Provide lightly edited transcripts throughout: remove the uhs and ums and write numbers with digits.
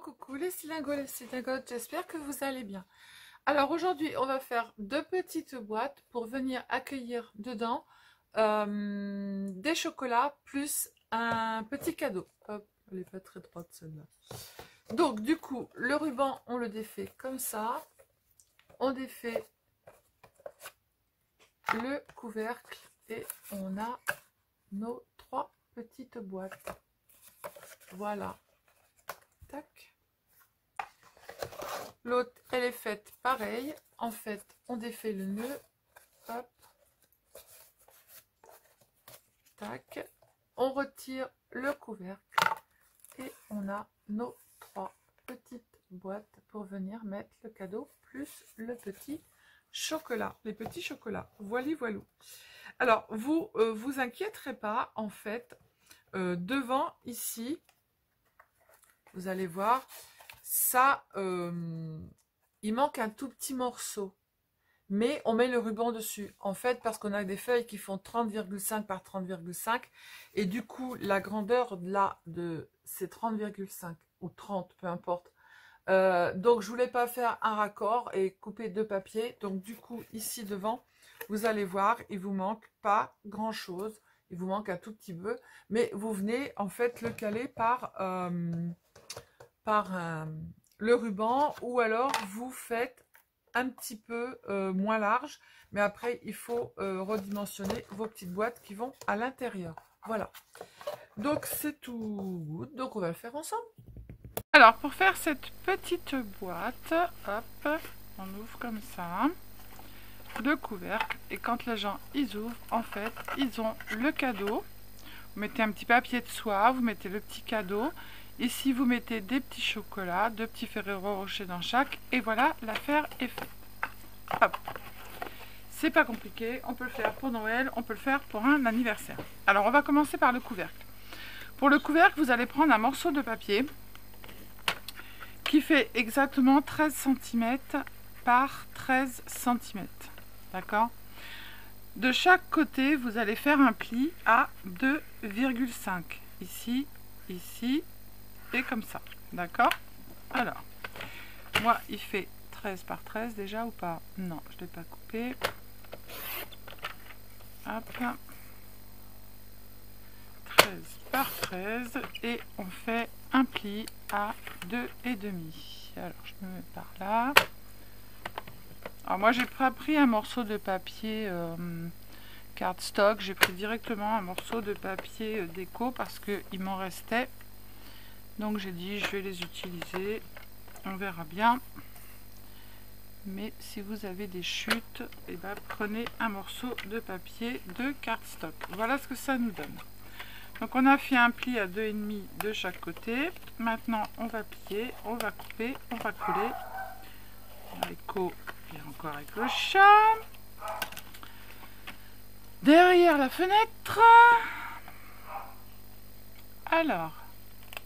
coucou les cylingos, les cylingotes, j'espère que vous allez bien. Alors aujourd'hui, on va faire deux petites boîtes pour venir accueillir dedans des chocolats plus un petit cadeau. Hop, elle n'est pas très droite celle-là. Donc du coup, le ruban, on le défait comme ça. On défait le couvercle et on a nos trois petites boîtes. Voilà. Tac. L'autre, elle est faite pareil. En fait, on défait le nœud. Hop. Tac. On retire le couvercle. Et on a nos trois petites boîtes pour venir mettre le cadeau plus le petit chocolat. Les petits chocolats. Voilà, voilà. Alors, vous vous inquiéterez pas. En fait, devant ici, vous allez voir, ça, il manque un tout petit morceau. Mais on met le ruban dessus. En fait, parce qu'on a des feuilles qui font 30,5 par 30,5. Et du coup, la grandeur c'est 30,5 ou 30, peu importe. Donc, je voulais pas faire un raccord et couper deux papiers. Donc, du coup, ici devant, vous allez voir, il vous manque pas grand-chose. Il vous manque un tout petit peu. Mais vous venez, en fait, le caler par le ruban. Ou alors, vous faites un petit peu moins large, mais après il faut redimensionner vos petites boîtes qui vont à l'intérieur. Voilà, donc c'est tout. Donc on va le faire ensemble. Alors pour faire cette petite boîte, hop, on ouvre comme ça le couvercle et quand les gens ils ouvrent, en fait ils ont le cadeau. Vous mettez un petit papier de soie, vous mettez le petit cadeau. Ici, vous mettez des petits chocolats, deux petits Ferrero Rocher dans chaque. Et voilà, l'affaire est faite. Hop. C'est pas compliqué. On peut le faire pour Noël, on peut le faire pour un anniversaire. Alors, on va commencer par le couvercle. Pour le couvercle, vous allez prendre un morceau de papier qui fait exactement 13 cm par 13 cm. D'accord ? De chaque côté, vous allez faire un pli à 2,5. Ici, ici et comme ça. D'accord? Alors, moi, il fait 13 par 13 déjà ou pas? Non, je ne l'ai pas coupé. Hop. 13 par 13 et on fait un pli à 2,5. Alors, je me mets par là. Alors, moi, j'ai pas pris un morceau de papier cardstock. J'ai pris directement un morceau de papier déco parce qu'il m'en restait. Donc j'ai dit je vais les utiliser, on verra bien. Mais si vous avez des chutes, et ben, prenez un morceau de papier de cardstock. Voilà ce que ça nous donne. Donc on a fait un pli à 2,5 de chaque côté. Maintenant on va plier, on va couper, on va coller. Haricot et encore avec le chat. Derrière la fenêtre. Alors,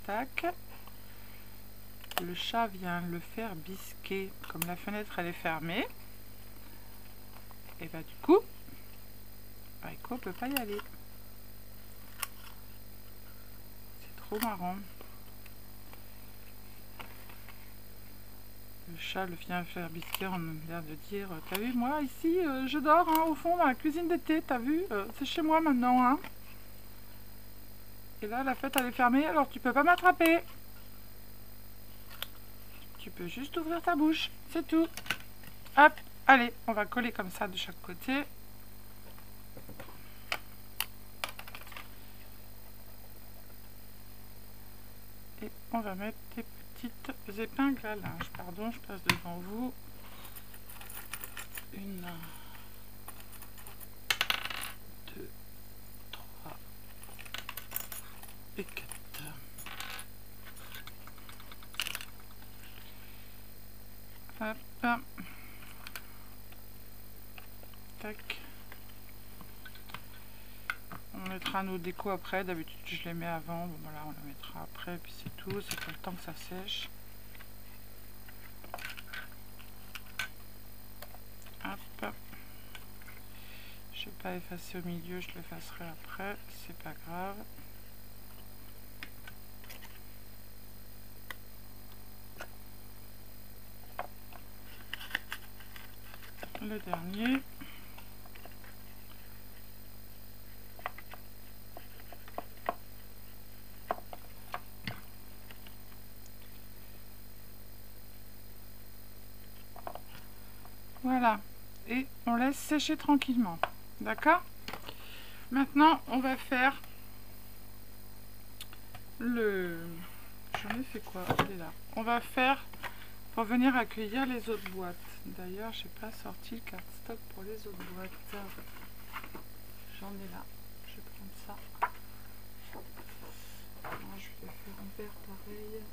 tac. Le chat vient le faire bisquer. Comme la fenêtre elle est fermée, et bah du coup, Haricot peut pas y aller. C'est trop marrant. Le chat le vient faire bisquer en l'air de dire t'as vu, moi ici je dors hein, au fond dans la cuisine d'été, t'as vu, c'est chez moi maintenant hein. Et là la fenêtre elle est fermée, alors tu peux pas m'attraper. Tu peux juste ouvrir ta bouche, c'est tout. Hop, allez, on va coller comme ça de chaque côté. Et on va mettre des petites épingles à linge. Pardon, je passe devant vous. Une, 2, 3 et 4. Hop. Tac. On mettra nos décos après. D'habitude, je les mets avant. Bon, voilà, on les mettra après. Puis c'est tout. C'est pas le temps que ça sèche. Hop. Je vais pas effacer au milieu. Je l'effacerai après. C'est pas grave. le dernier. Voilà, et on laisse sécher tranquillement, d'accord? Maintenant, on va faire le... J'en ai fait quoi? Il est là. On va faire pour venir accueillir les autres boîtes. D'ailleurs, j'ai pas sorti le cardstock pour les autres boîtes. J'en ai là. Je vais prendre ça. Alors, je vais faire un vert pareil.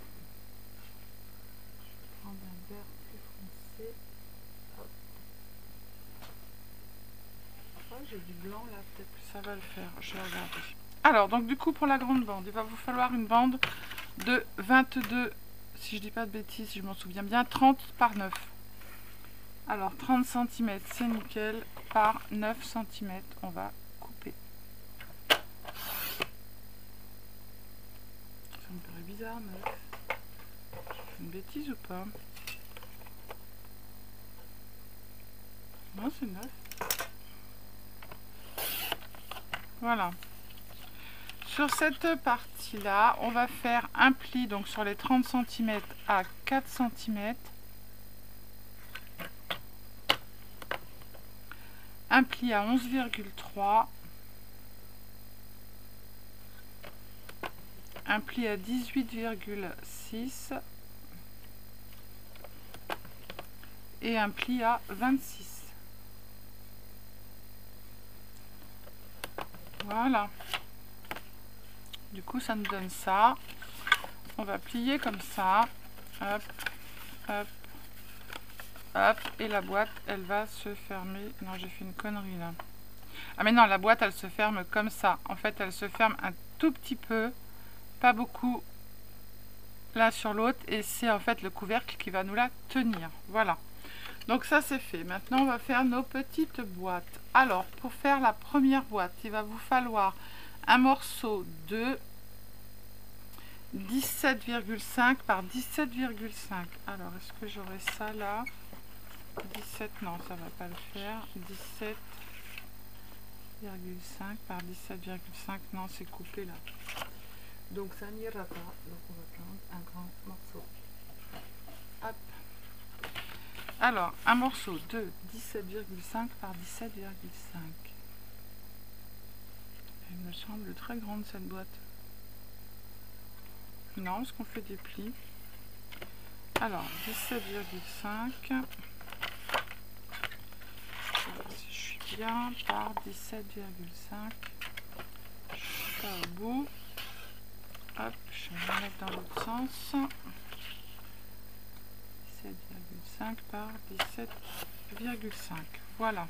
Je vais prendre un vert plus foncé. Hop. Oh, j'ai du blanc là, peut-être que ça va le faire. Je vais regarder. Alors, donc du coup, pour la grande bande, il va vous falloir une bande de 22, si je dis pas de bêtises, si je m'en souviens bien, 30 par 9. Alors, 30 cm, c'est nickel, par 9 cm, on va couper. Ça me paraît bizarre, 9. J'ai fait une bêtise ou pas? Non, c'est 9. Voilà. Sur cette partie-là, on va faire un pli donc sur les 30 cm à 4 cm. Un pli à 11,3. Un pli à 18,6. Et un pli à 26. Voilà. Du coup, ça nous donne ça. On va plier comme ça. Hop, hop, hop. Et la boîte, elle va se fermer. Non, j'ai fait une connerie là. Ah mais non, la boîte, elle se ferme comme ça. En fait, elle se ferme un tout petit peu. Pas beaucoup l'un sur l'autre. Et c'est en fait le couvercle qui va nous la tenir. Voilà. Donc ça, c'est fait. Maintenant, on va faire nos petites boîtes. Alors, pour faire la première boîte, il va vous falloir un morceau de 17,5 par 17,5. Alors, est-ce que j'aurai ça là? 17, non, ça va pas le faire. 17,5 par 17,5, non, c'est coupé là. Donc, ça n'ira pas. Donc, on va prendre un grand morceau. Hop. Alors, un morceau de 17,5 par 17,5. Elle me semble très grande cette boîte. Non, parce qu'on fait des plis. Alors, 17,5. Si je suis bien, par 17,5. Je suis pas au bout. Hop, je vais me mettre dans l'autre sens. 17,5 par 17,5. Voilà.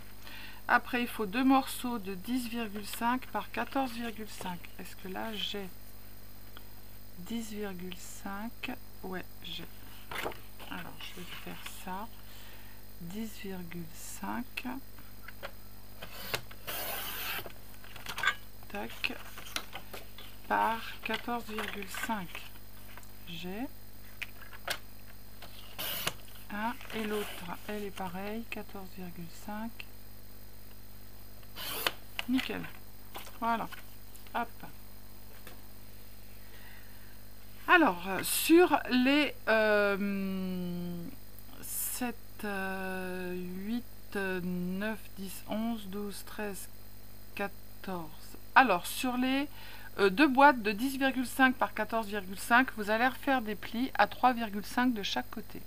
Après, il faut deux morceaux de 10,5 par 14,5. Est-ce que là, j'ai 10,5? Ouais, j'ai. Alors, je vais faire ça. 10,5. Tac. Par 14,5. J'ai. Un et l'autre, elle est pareille, 14,5. Nickel. Voilà. Hop. Alors, sur les 7, 8, 9, 10, 11, 12, 13, 14. Alors, sur les deux boîtes de 10,5 par 14,5, vous allez refaire des plis à 3,5 de chaque côté.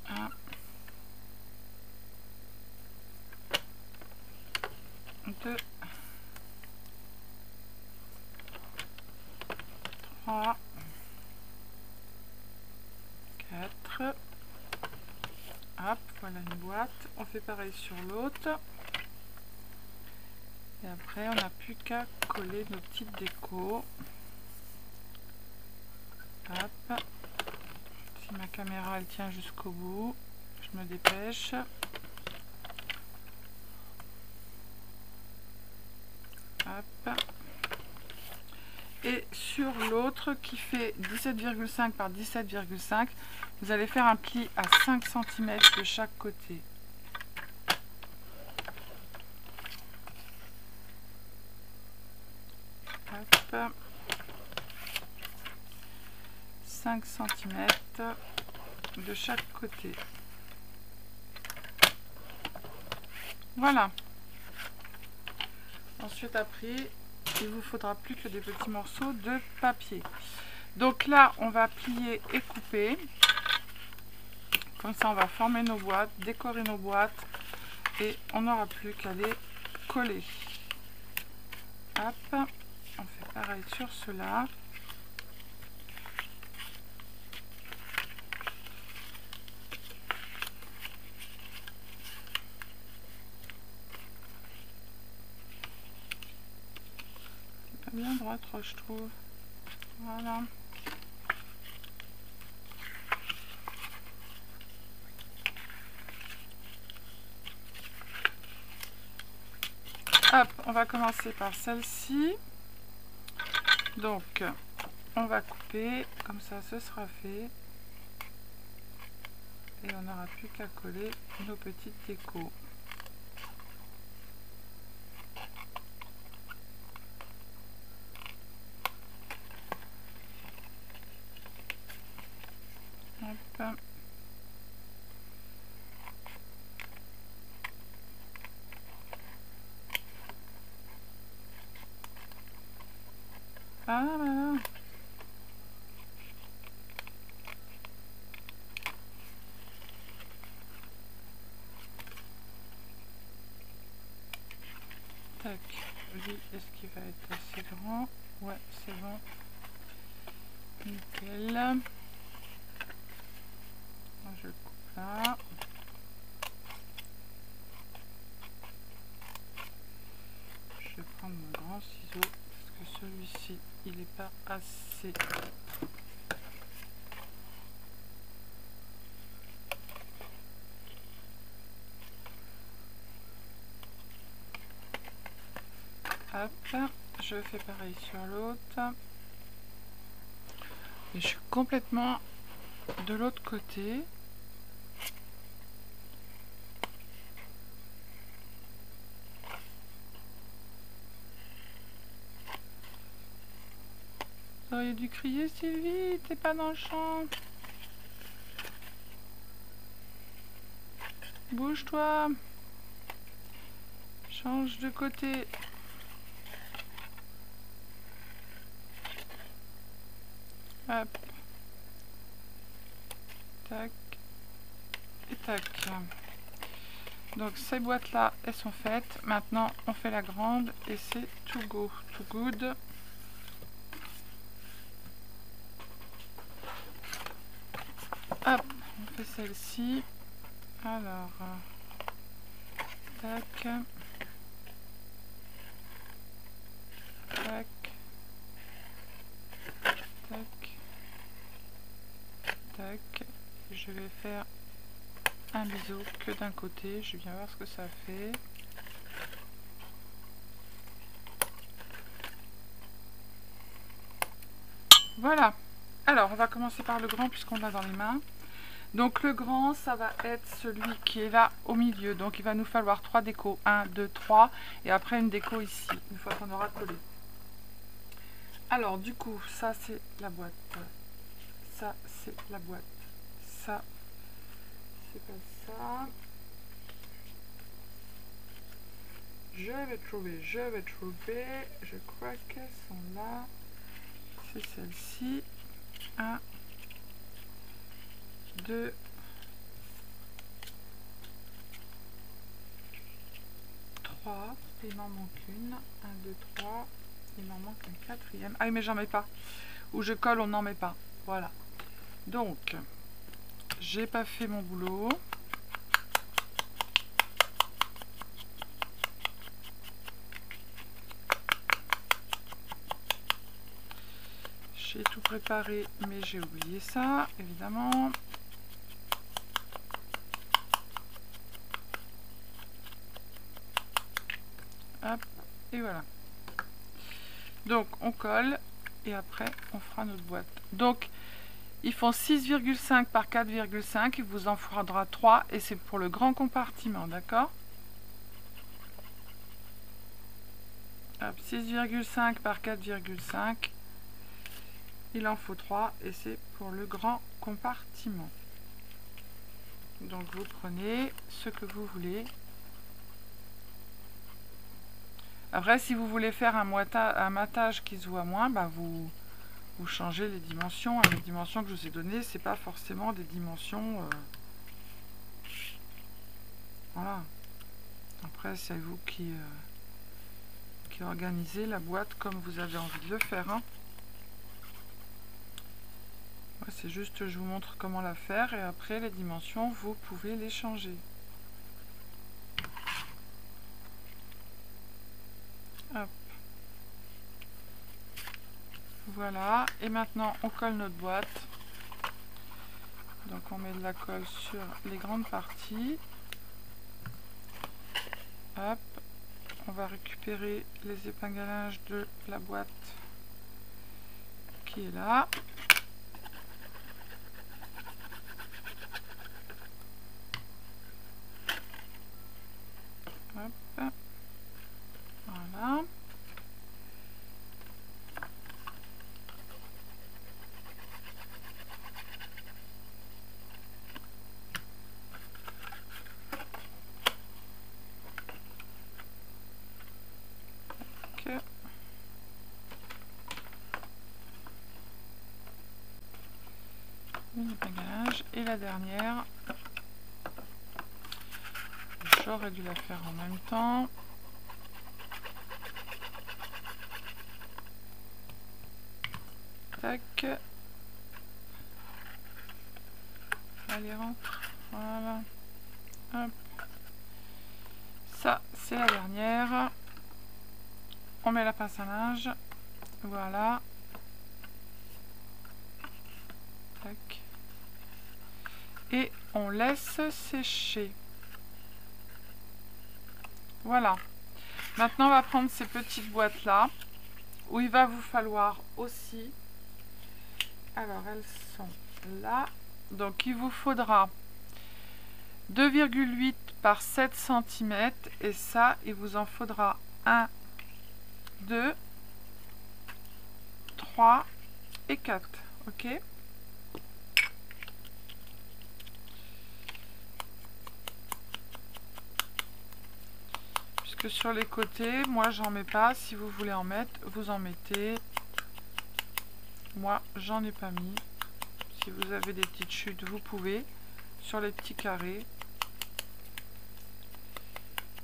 1, 2, 3, 4. Hop, voilà une boîte. On fait pareil sur l'autre. Et après, on n'a plus qu'à coller nos petites décos. Hop. Si ma caméra elle tient jusqu'au bout, je me dépêche. Hop. Et sur l'autre qui fait 17,5 par 17,5. Vous allez faire un pli à 5 cm de chaque côté. Hop. 5 cm de chaque côté. Voilà. Ensuite, après, il vous faudra plus que des petits morceaux de papier. Donc là, on va plier et couper. Comme ça, on va former nos boîtes, décorer nos boîtes et on n'aura plus qu'à les coller. Hop, on fait pareil sur cela. Bien droit, je trouve. Voilà. Hop, on va commencer par celle-ci. Donc, on va couper, comme ça ce sera fait. Et on n'aura plus qu'à coller nos petites décos. Hop. Ah là là. Tac, lui, est-ce qu'il va être assez grand? Ouais, c'est bon. Nickel. Je coupe là. Je vais prendre mon grand ciseau parce que celui-ci, il n'est pas assez. Hop, je fais pareil sur l'autre. Et je suis complètement de l'autre côté. Vous auriez dû crier, Sylvie, t'es pas dans le champ. Bouge-toi. Change de côté. Hop. Tac. Et tac. Donc ces boîtes là, elles sont faites. Maintenant, on fait la grande et c'est to go, to good. Hop, on fait celle-ci. Alors, tac, tac, tac, tac. Je vais faire un biseau que d'un côté. Je viens voir ce que ça fait. Voilà. Alors, on va commencer par le grand puisqu'on l'a dans les mains. Donc le grand, ça va être celui qui est là au milieu. Donc il va nous falloir 3 décos. 1, 2, 3. Et après une déco ici, une fois qu'on aura collé. Alors du coup, ça c'est la boîte. Ça c'est la boîte. Ça, c'est pas ça. Je vais trouver. Je crois qu'elles sont là. C'est celle-ci. 1, 2, 3, il m'en manque une, 1, 2, 3, il m'en manque un quatrième. Ah mais j'en mets pas, où je colle on n'en met pas, voilà. Donc, j'ai pas fait mon boulot. J'ai tout préparé, mais j'ai oublié ça, évidemment. Hop, et voilà. Donc, on colle et après on fera notre boîte. Donc ils font 6,5 par 4,5, il vous en faudra 3 et c'est pour le grand compartiment, d'accord? 6,5 par 4,5, il en faut 3 et c'est pour le grand compartiment. Donc vous prenez ce que vous voulez. Après, si vous voulez faire un matage qui se voit moins, bah vous changez les dimensions. Les dimensions que je vous ai données, c'est pas forcément des dimensions. Voilà. Après, c'est vous qui organisez la boîte comme vous avez envie de le faire. Hein. Ouais, c'est juste, je vous montre comment la faire et après les dimensions, vous pouvez les changer. Hop. Voilà, et maintenant on colle notre boîte. Donc on met de la colle sur les grandes parties. Hop, on va récupérer les épinglages de la boîte qui est là. Hop, voilà. Épinglage et la dernière, j'aurais dû la faire en même temps. Tac, allez rentre, voilà. Hop. Ça c'est la dernière. On met la pince à linge, voilà. Tac. Et on laisse sécher. Voilà. Maintenant, on va prendre ces petites boîtes là, où il va vous falloir aussi. Alors, elles sont là. Donc, il vous faudra 2,8 par 7 cm. Et ça, il vous en faudra 1, 2, 3 et 4. Ok ? Que sur les côtés, moi j'en mets pas. Si vous voulez en mettre, vous en mettez. Moi j'en ai pas mis. Si vous avez des petites chutes, vous pouvez. Sur les petits carrés,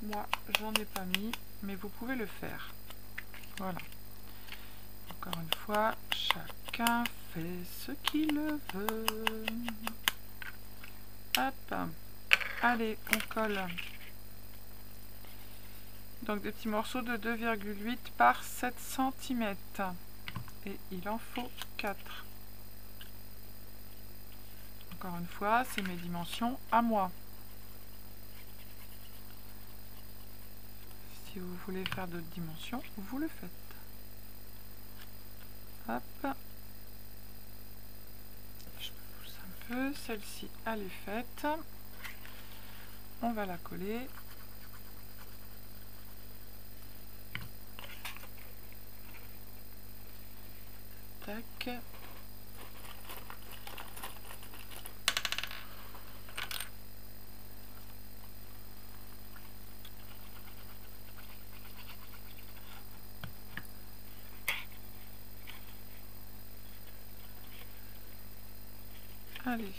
moi j'en ai pas mis, mais vous pouvez le faire. Voilà. Encore une fois, chacun fait ce qu'il veut. Hop. Allez, on colle. Donc des petits morceaux de 2,8 par 7 cm. Et il en faut 4. Encore une fois, c'est mes dimensions à moi. Si vous voulez faire d'autres dimensions, vous le faites. Hop. Je pousse un peu. Celle-ci, elle est faite. On va la coller. Tac. Allez.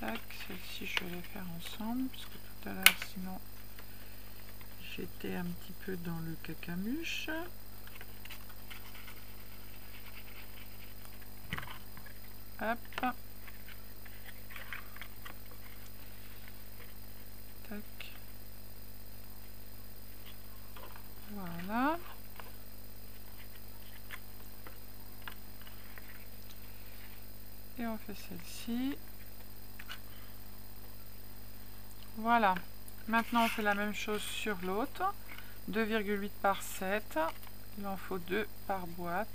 Tac, celle-ci je vais les faire ensemble, parce que tout à l'heure sinon j'étais un petit peu dans le cacamuche. Hop. Tac. Voilà. Et on fait celle-ci. Voilà. Maintenant on fait la même chose sur l'autre. 2,8 par 7. Il en faut 2 par boîte.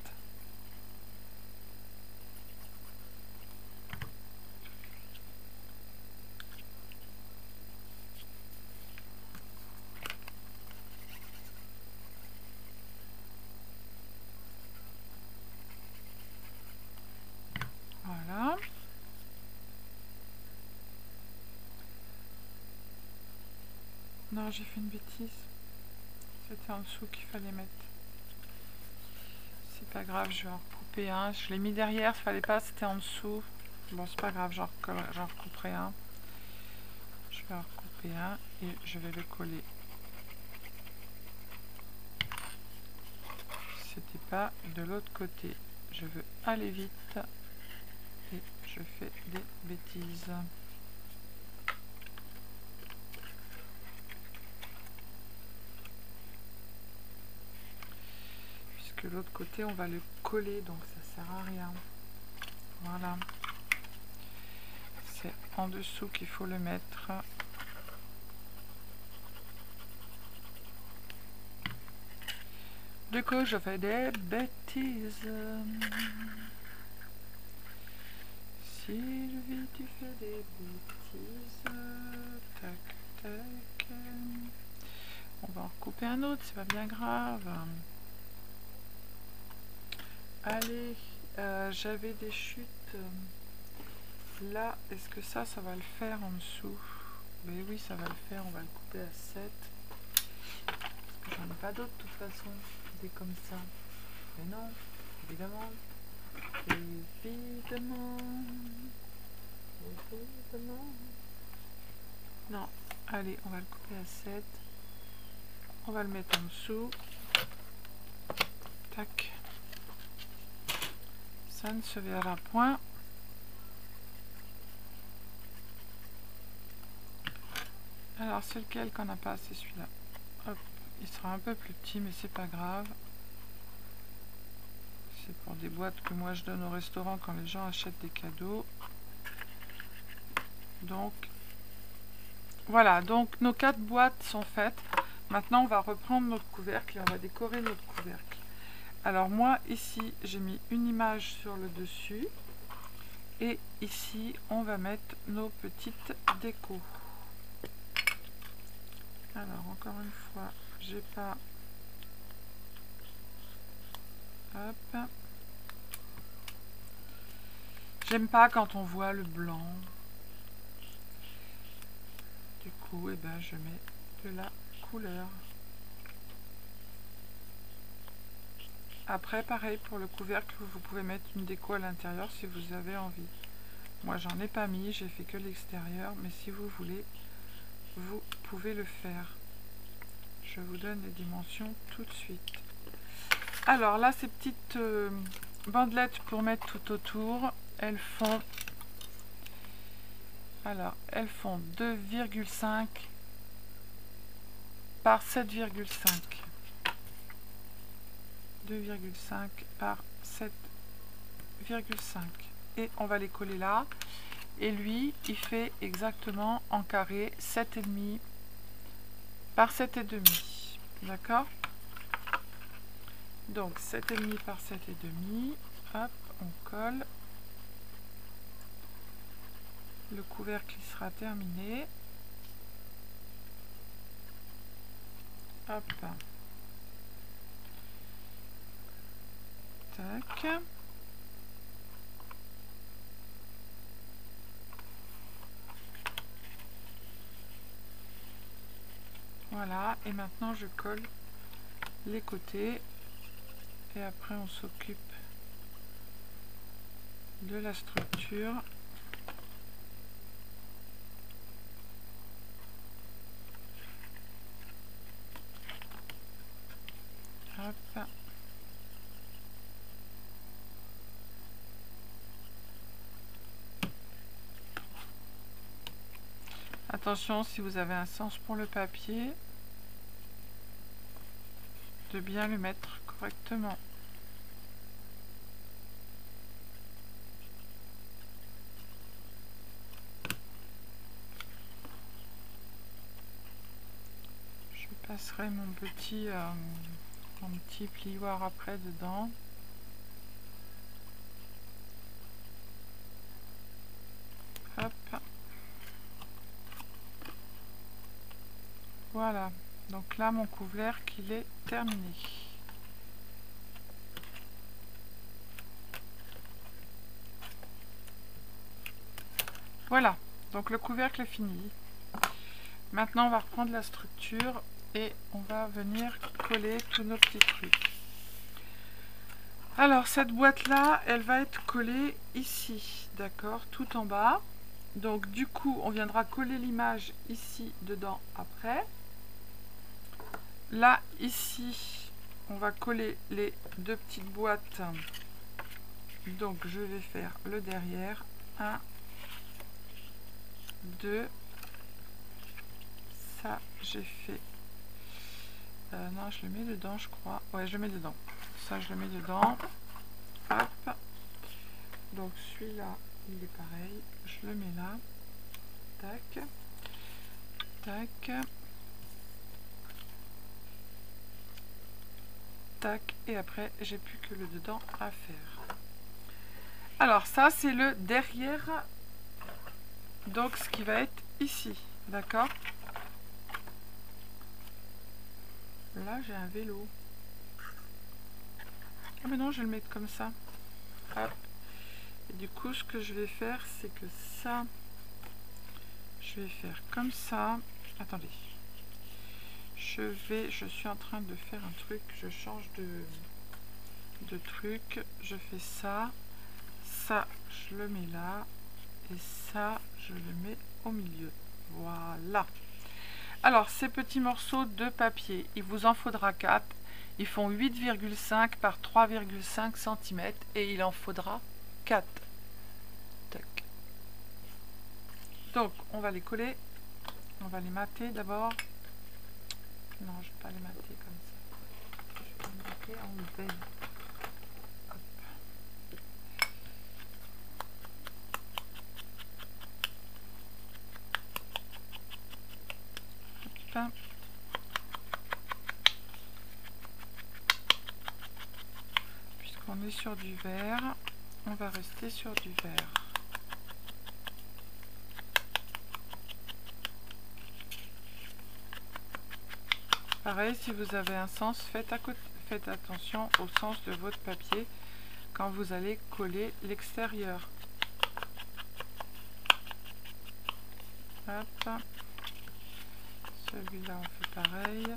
Voilà. Non, j'ai fait une bêtise. C'était en dessous qu'il fallait mettre. C'est pas grave, je vais en recouper un. Je l'ai mis derrière, il fallait pas, c'était en dessous. Bon, c'est pas grave, j'en recouperai un. Je vais en recouper un et je vais le coller. C'était pas de l'autre côté. Je veux aller vite et je fais des bêtises. Puisque l'autre côté, on va le coller, donc ça sert à rien. Voilà. C'est en dessous qu'il faut le mettre. Du coup, je fais des bêtises. Sylvie, tu fais des bêtises. Tac, tac. On va en recouper un autre, c'est pas bien grave. Allez, j'avais des chutes. Là, est-ce que ça va le faire en dessous? Mais oui, ça va le faire. On va le couper à 7. Parce que j'en ai pas d'autres de toute façon. Des comme ça. Mais non, évidemment. Évidemment. Évidemment. Non. Allez, on va le couper à 7. On va le mettre en dessous. Tac. Ça ne se verra point. Alors, c'est lequel qu'on n'a pas? C'est celui-là. Hop. Il sera un peu plus petit, mais c'est pas grave. C'est pour des boîtes que moi je donne au restaurant quand les gens achètent des cadeaux. Donc, voilà. Donc, nos 4 boîtes sont faites. Maintenant, on va reprendre notre couvercle et on va décorer notre couvercle. Alors, moi, ici, j'ai mis une image sur le dessus. Et ici, on va mettre nos petites décos. Alors, encore une fois, j'ai pas... Hop. J'aime pas quand on voit le blanc. Du coup, eh ben, je mets de la couleur. Après, pareil, pour le couvercle, vous pouvez mettre une déco à l'intérieur si vous avez envie. Moi, j'en ai pas mis, j'ai fait que l'extérieur, mais si vous voulez, vous pouvez le faire. Je vous donne les dimensions tout de suite. Alors là, ces petites bandelettes pour mettre tout autour, elles font... Alors, elles font 2,5 par 7,5. 2,5 par 7,5. Et on va les coller là. Et lui, il fait exactement en carré 7,5 par 7,5. D'accord? Donc 7,5 par 7,5. Hop, on colle. Le couvercle il sera terminé. Hop. Tac. Voilà, et maintenant je colle les côtés et après on s'occupe de la structure. Hop. Attention, si vous avez un sens pour le papier, de bien le mettre correctement. Je passerai mon petit mon petit plioir après dedans. Hop. Voilà. Donc là, mon couvercle, il est terminé. Voilà. Donc le couvercle est fini. Maintenant, on va reprendre la structure et on va venir coller tous nos petits trucs. Alors, cette boîte-là, elle va être collée ici, d'accord, tout en bas. Donc, du coup, on viendra coller l'image ici, dedans, après. Là, ici, on va coller les deux petites boîtes. Donc, je vais faire le derrière. 1, 2. Ça, j'ai fait... non, je le mets dedans, je crois. Ouais, je le mets dedans. Ça, je le mets dedans. Hop. Donc, celui-là, il est pareil. Je le mets là. Tac. Tac. Tac. Et après, j'ai plus que le dedans à faire. Alors, ça, c'est le derrière. Donc, ce qui va être ici. D'accord? Là, j'ai un vélo. Ah, mais non, je vais le mettre comme ça. Hop. Et du coup, ce que je vais faire, c'est que ça, je vais faire comme ça. Attendez. Je suis en train de faire un truc. Je change de truc. Je fais ça. Ça, je le mets là. Et ça, je le mets au milieu. Voilà. Alors, ces petits morceaux de papier, il vous en faudra 4. Ils font 8,5 par 3,5 cm et il en faudra 4. Tac. Donc, on va les coller. On va les mater d'abord. Non, je ne vais pas les mater comme ça. Je vais les mater en veille. Hop. Puisqu'on est sur du vert, on va rester sur du vert. Pareil, si vous avez un sens, faites attention au sens de votre papier quand vous allez coller l'extérieur. Hop. Celui-là, on fait pareil.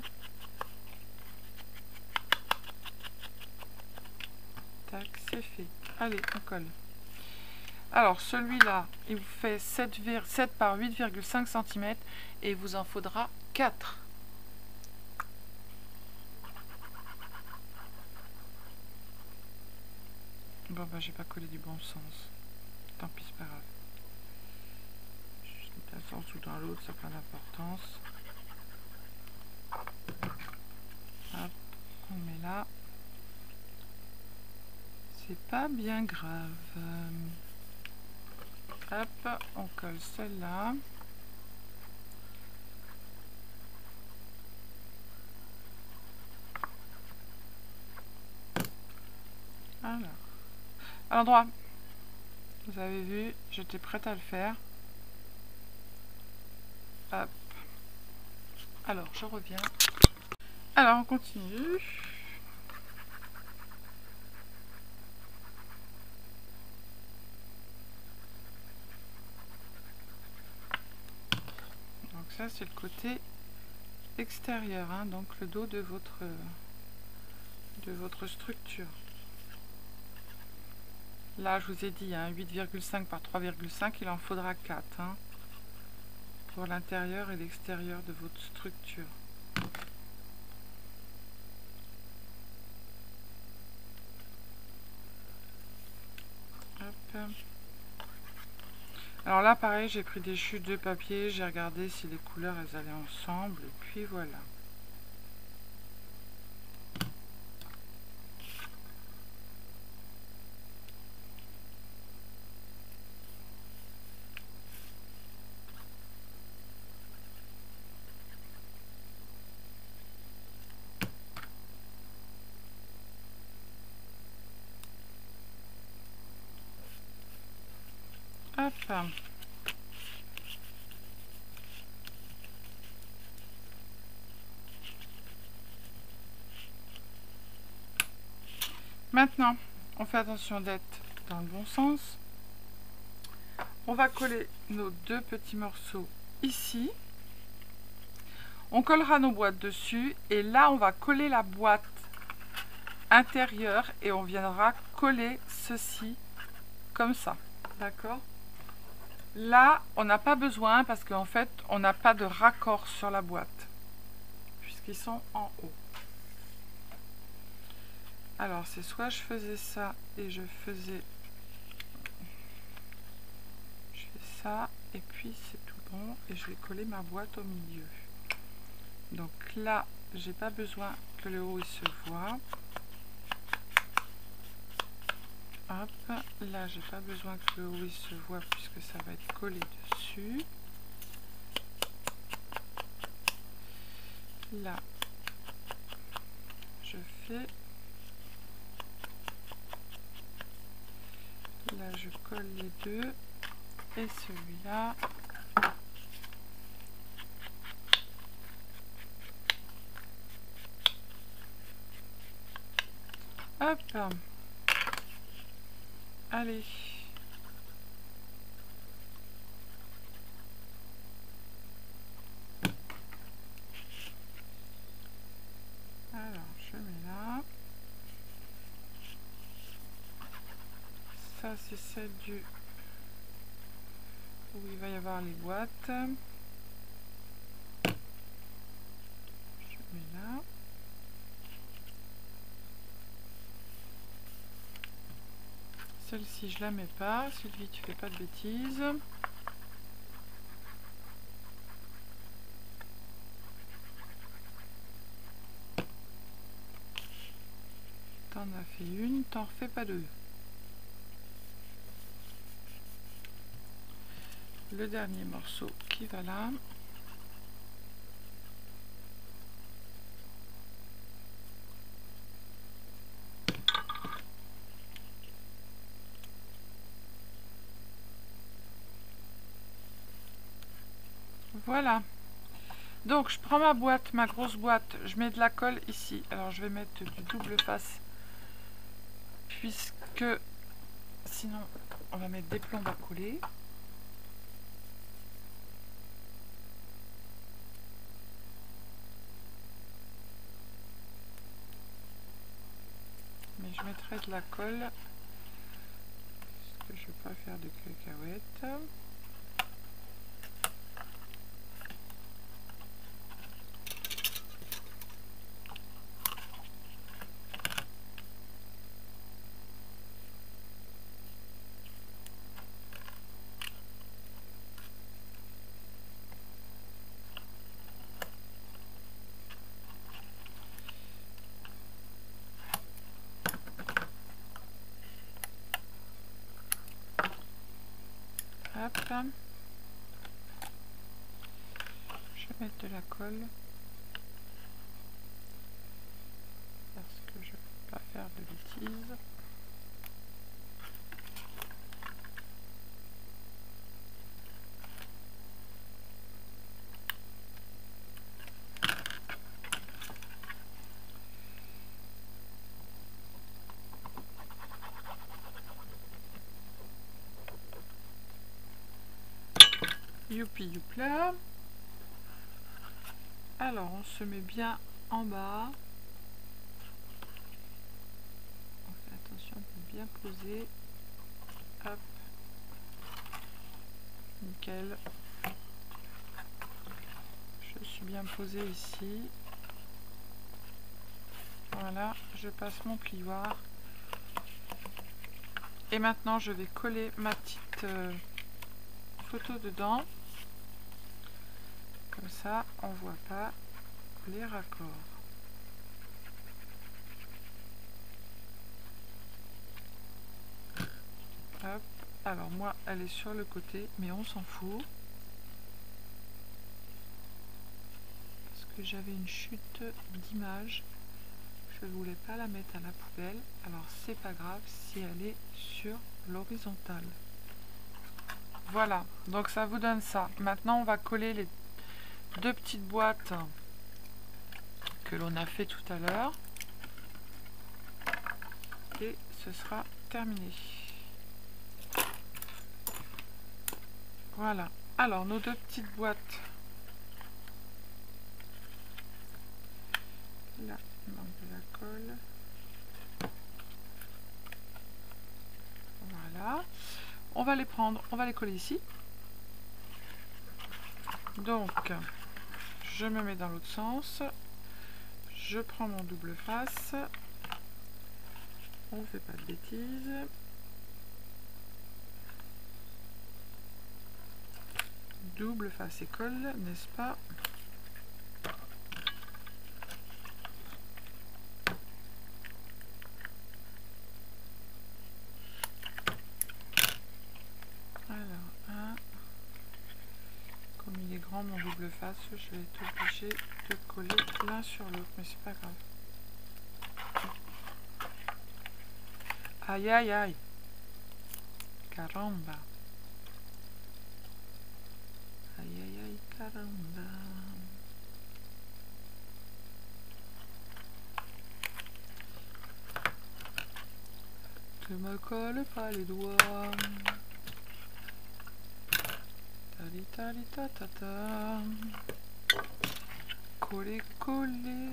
Tac, c'est fait. Allez, on colle. Alors, celui-là, il vous fait 7 par 8,5 cm et il vous en faudra 4. Bon, bah, j'ai pas collé du bon sens. Tant pis, c'est pas grave. D'un sens ou dans l'autre, ça n'a pas d'importance. Hop, on met là. C'est pas bien grave. Hop, on colle celle-là. Alors, à l'endroit. Vous avez vu, j'étais prête à le faire. Hop. Alors, je reviens. Alors, on continue. Donc ça, c'est le côté extérieur, hein, donc le dos de votre structure. Là, je vous ai dit, hein, 8,5 par 3,5, il en faudra 4 hein, pour l'intérieur et l'extérieur de votre structure. Hop. Alors là, pareil, j'ai pris des chutes de papier, j'ai regardé si les couleurs, elles allaient ensemble, et puis voilà. Hop. Maintenant, on fait attention d'être dans le bon sens. On va coller nos deux petits morceaux ici. On collera nos boîtes dessus et là, on va coller la boîte intérieure et on viendra coller ceci comme ça. D'accord? Là, on n'a pas besoin parce qu'en fait, on n'a pas de raccord sur la boîte puisqu'ils sont en haut. Alors, c'est soit je faisais ça et je fais ça et puis c'est tout bon et je vais coller ma boîte au milieu. Donc là, j'ai pas besoin que le haut il se voit. Hop, là j'ai pas besoin que le haut il se voit puisque ça va être collé dessus. Là, je fais. Là, je colle les deux et celui-là. Hop, allez. Alors, je mets là. Ça, c'est celle du où il va y avoir les boîtes. Je mets là. Celle-ci, je la mets pas. Sylvie, tu fais pas de bêtises. T'en as fait une, t'en refais pas deux. Le dernier morceau qui va là. Voilà. Donc je prends ma boîte, ma grosse boîte, je mets de la colle ici. Alors je vais mettre du double face puisque sinon on va mettre des plombs à coller. Mais je mettrai de la colle parce que je ne vais pas faire de cacahuètes. Hop. Je vais mettre de la colle parce que je ne veux pas faire de bêtises. Youpi youpla. Alors on se met bien en bas. On fait attention de bien poser. Hop. Nickel. Je suis bien posée ici. Voilà, je passe mon plioir. Et maintenant je vais coller ma petite photo dedans. Comme ça, on ne voit pas les raccords. Hop. Alors moi, elle est sur le côté, mais on s'en fout. Parce que j'avais une chute d'image. Je ne voulais pas la mettre à la poubelle. Alors c'est pas grave si elle est sur l'horizontale. Voilà, donc ça vous donne ça. Maintenant, on va coller les deux petites boîtes que l'on a fait tout à l'heure. Et ce sera terminé. Voilà. Alors, nos deux petites boîtes. Là, il manque de la colle. Voilà. On va les prendre, on va les coller ici. Donc, je me mets dans l'autre sens. Je prends mon double face. On ne fait pas de bêtises. Double face et colle, n'est-ce pas? Alors, un. Comme il est grand mon double face, je vais être obligée de coller l'un sur l'autre, mais c'est pas grave. Aïe aïe aïe. Caramba. Aïe aïe aïe, caramba. Tu me colles pas les doigts. Tali tali ta ta ta. Coller, coller.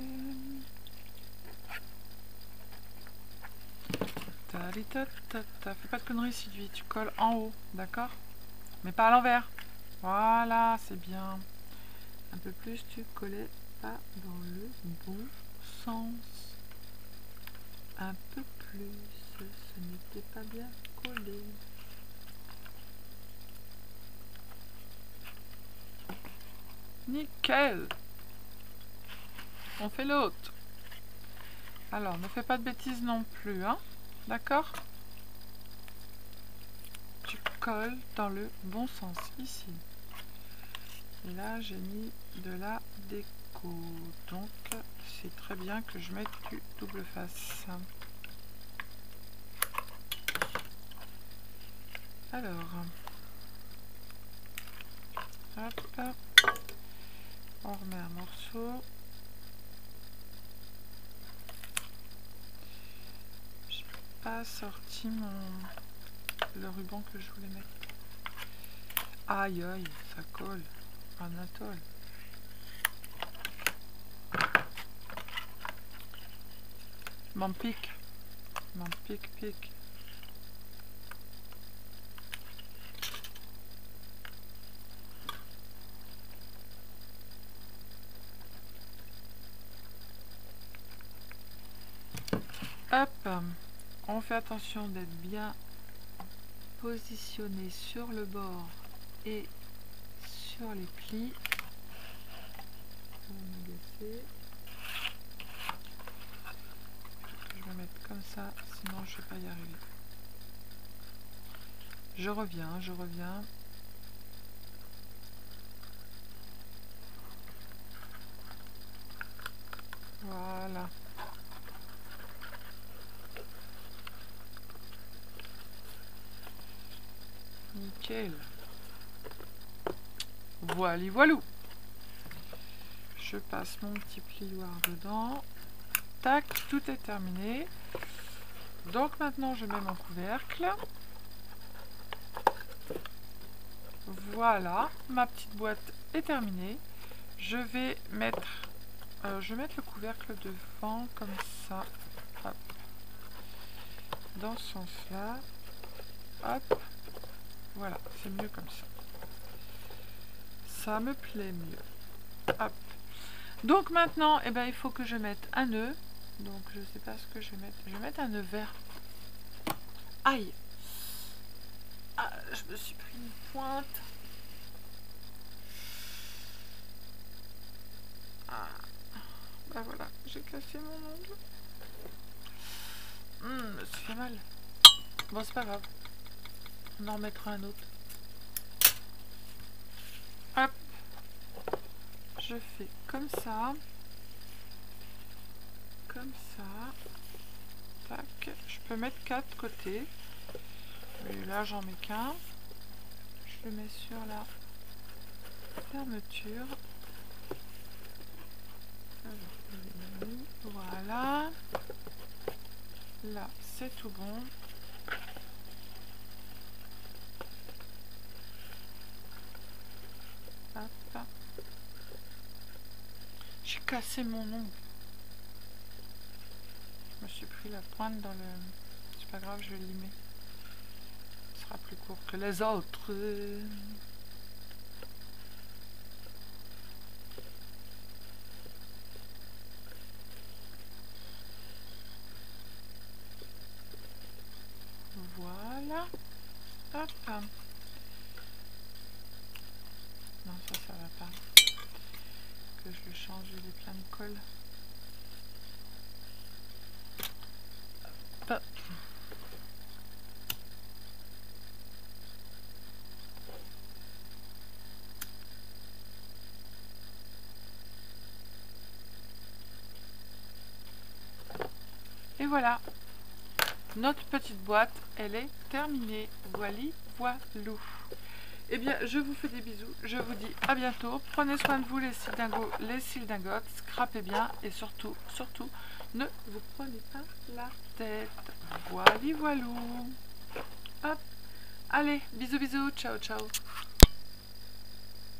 Tali ta ta ta. Fais pas de conneries Sylvie, tu colles en haut, d'accord? Mais pas à l'envers. Voilà, c'est bien. Un peu plus, tu collais pas dans le bon sens. Un peu plus, ce n'était pas bien collé. Nickel. On fait l'autre. Alors, ne fais pas de bêtises non plus, hein? D'accord? Tu colles dans le bon sens, ici. Et là, j'ai mis de la déco. Donc, c'est très bien que je mette du double face. Alors, hop, on remet un morceau. J'ai pas sorti le ruban que je voulais mettre. Aïe aïe, ça colle. Un atoll. M'en pique. M'en pique. Hop, on fait attention d'être bien positionné sur le bord et sur les plis. Je vais mettre comme ça, sinon je ne vais pas y arriver. Je reviens. Voilà. Nickel. Voilou. Je passe mon petit plioir dedans. Tac, tout est terminé. Donc maintenant je mets mon couvercle. Voilà, ma petite boîte est terminée. Je vais mettre le couvercle devant comme ça. Hop. Dans ce sens-là. Hop. Voilà, c'est mieux comme ça. Ça me plaît mieux. Hop. Donc maintenant, eh ben, il faut que je mette un nœud. Donc je sais pas ce que je vais mettre. Je vais mettre un nœud vert. Aïe. Ah, je me suis pris une pointe. Ah. Bah voilà, j'ai cassé mon ongle. Ça fait mal. Bon, c'est pas grave. On en remettra un autre. Hop. Je fais comme ça. Comme ça. Tac. Je peux mettre 4 côtés. Et là, j'en mets qu'un. je le mets sur la fermeture. Voilà. Là, c'est tout bon. Hop. J'ai cassé mon ongle. Je me suis pris la pointe dans le... C'est pas grave, je vais limer. Ce sera plus court que les autres. Voilà. Hop. Non, ça va pas. Que je le change, il est plein de colle. Hop. Et voilà. Notre petite boîte, elle est terminée. Voili, voilou. Eh bien, je vous fais des bisous. Je vous dis à bientôt. Prenez soin de vous, les cildingos, les cildingotes. Scrapez bien et surtout, surtout, ne vous prenez pas la tête. Voili, voilou. Hop. Allez, bisous, bisous. Ciao, ciao.